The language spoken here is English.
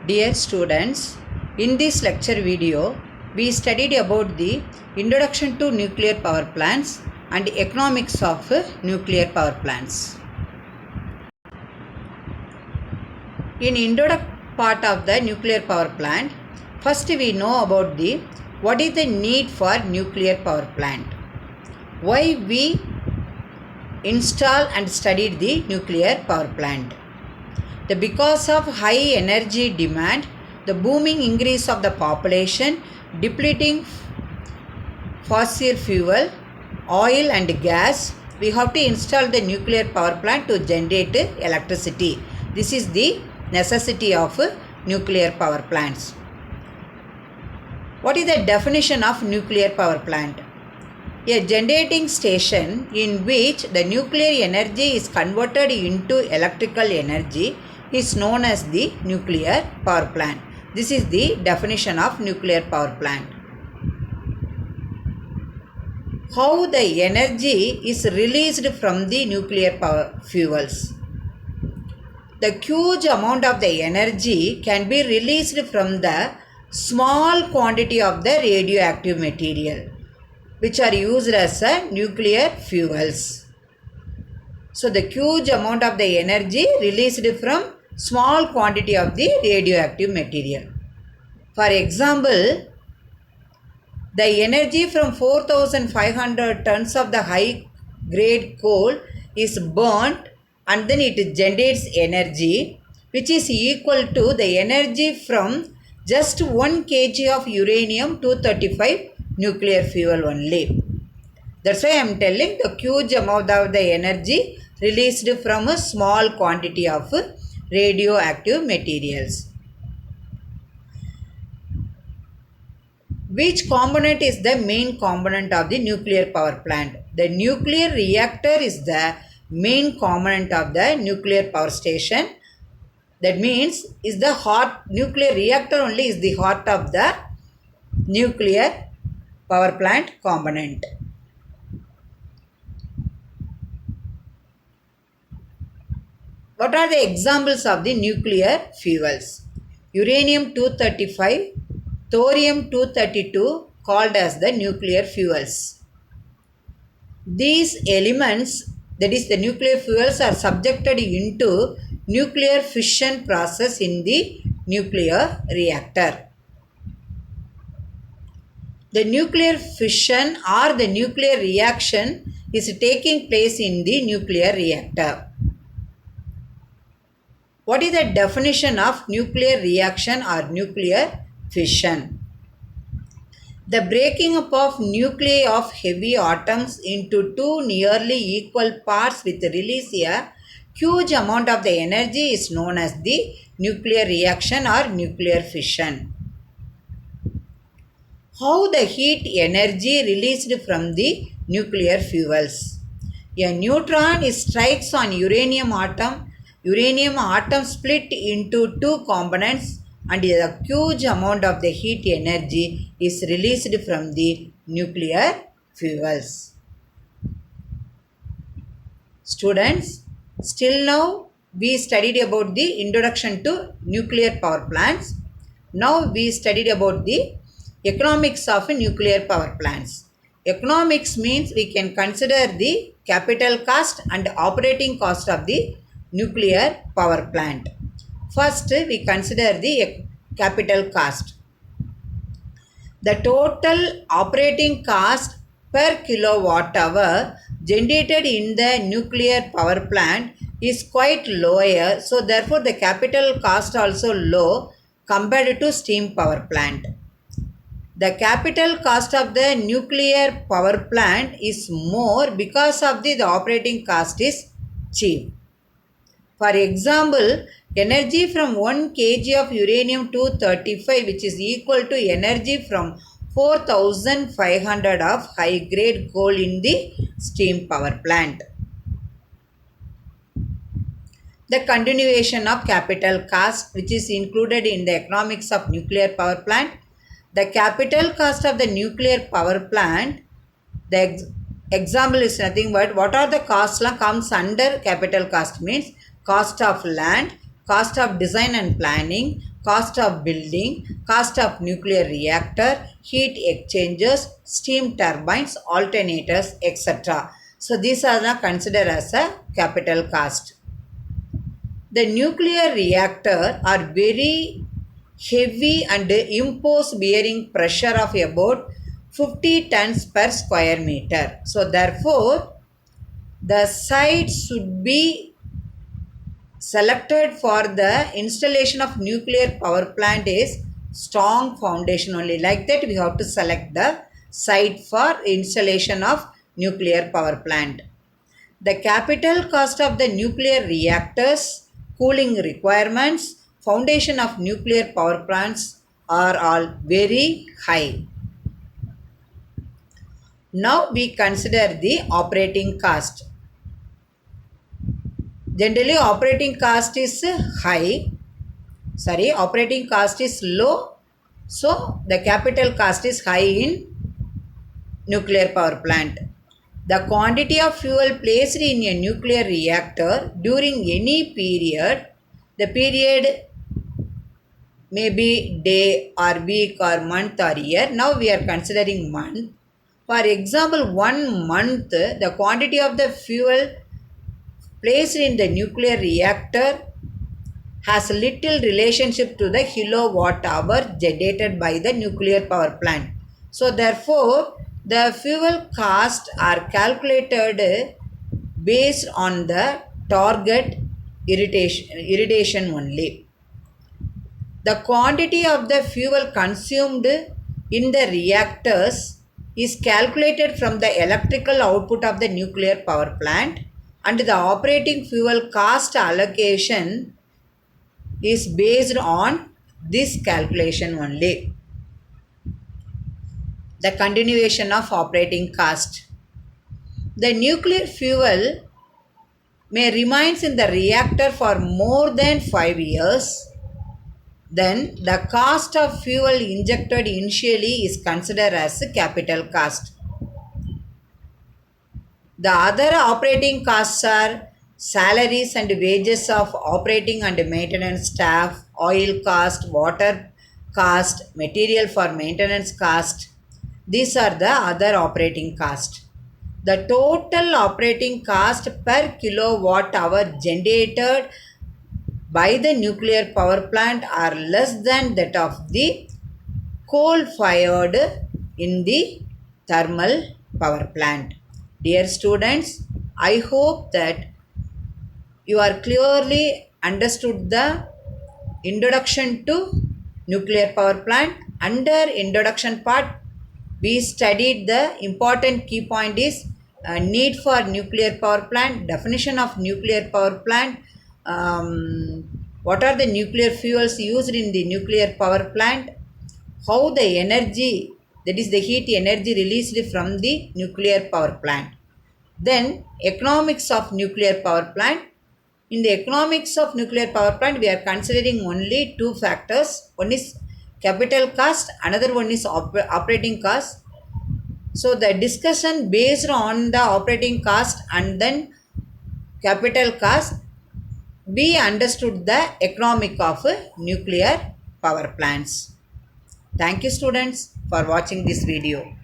Dear students, in this lecture video, we studied about the introduction to nuclear power plants and economics of nuclear power plants. In introductory part of the nuclear power plant, first we know about what is the need for nuclear power plant, why we install and studied the nuclear power plant. Because of high energy demand, the booming increase of the population, depleting fossil fuel, oil and gas, we have to install the nuclear power plant to generate electricity. This is the necessity of nuclear power plants. What is the definition of nuclear power plant? A generating station in which the nuclear energy is converted into electrical energy is known as the nuclear power plant. This is the definition of nuclear power plant. How the energy is released from the nuclear power fuels. The huge amount of the energy can be released from the small quantity of the radioactive material which are used as nuclear fuels. So the huge amount of the energy released from small quantity of the radioactive material. For example, the energy from 4,500 tons of the high grade coal is burnt and then it generates energy which is equal to the energy from just 1 kg of uranium-235 nuclear fuel only. That's why I am telling the huge amount of the energy released from a small quantity of radioactive materials. Which component is the main component of the nuclear power plant? The nuclear reactor is the main component of the nuclear power station. That means is the heart, nuclear reactor only is the heart of the nuclear power plant component. What are the examples of the nuclear fuels? Uranium-235, thorium-232 called as the nuclear fuels. These elements, that is the nuclear fuels, are subjected into nuclear fission process in the nuclear reactor. The nuclear fission or the nuclear reaction is taking place in the nuclear reactor. What is the definition of nuclear reaction or nuclear fission? The breaking up of nuclei of heavy atoms into two nearly equal parts with release a huge amount of the energy is known as the nuclear reaction or nuclear fission. How the heat energy released from the nuclear fuels? A neutron strikes on uranium atom split into two components and a huge amount of the heat energy is released from the nuclear fuels. Students, still now we studied about the introduction to nuclear power plants. Now we studied about the economics of nuclear power plants. Economics means we can consider the capital cost and operating cost of the nuclear power plant. First, we consider the capital cost. The total operating cost per kilowatt hour generated in the nuclear power plant is quite lower, so therefore the capital cost also low compared to steam power plant. The capital cost of the nuclear power plant is more because of the operating cost is cheap. For example, energy from 1 kg of uranium-235 which is equal to energy from 4,500 of high grade coal in the steam power plant. The continuation of capital cost which is included in the economics of nuclear power plant. The capital cost of the nuclear power plant, the example is nothing but what are the costs comes under capital cost means cost of land, cost of design and planning, cost of building, cost of nuclear reactor, heat exchangers, steam turbines, alternators, etc. So these are the considered as a capital cost. The nuclear reactor are very heavy and impose bearing pressure of about 50 tons per square meter. So therefore, the site should be selected for the installation of nuclear power plant is strong foundation only. Like that, we have to select the site for installation of nuclear power plant. The capital cost of the nuclear reactors, cooling requirements, foundation of nuclear power plants are all very high. Now we consider the operating cost. Generally operating cost is operating cost is low, so the capital cost is high in nuclear power plant. The quantity of fuel placed in a nuclear reactor during any period, the period may be day or week or month or year. Now we are considering month. For example, 1 month, the quantity of the fuel placed in the nuclear reactor has little relationship to the kilowatt hour generated by the nuclear power plant. So therefore, the fuel cost are calculated based on the target irradiation only. The quantity of the fuel consumed in the reactors is calculated from the electrical output of the nuclear power plant, and the operating fuel cost allocation is based on this calculation only. The continuation of operating cost. The nuclear fuel may remain in the reactor for more than 5 years. Then the cost of fuel injected initially is considered as a capital cost. The other operating costs are salaries and wages of operating and maintenance staff, oil cost, water cost, material for maintenance cost. These are the other operating costs. The total operating cost per kilowatt hour generated by the nuclear power plant are less than that of the coal fired in the thermal power plant. Dear students, I hope that you are clearly understood the introduction to nuclear power plant. Under introduction part, we studied the important key point is need for nuclear power plant, definition of nuclear power plant, what are the nuclear fuels used in the nuclear power plant, how the energy, that is the heat energy released from the nuclear power plant. Then economics of nuclear power plant. In the economics of nuclear power plant, we are considering only two factors. One is capital cost, another one is operating cost. So the discussion based on the operating cost and then capital cost, we understood the economic of nuclear power plants. Thank you students for watching this video.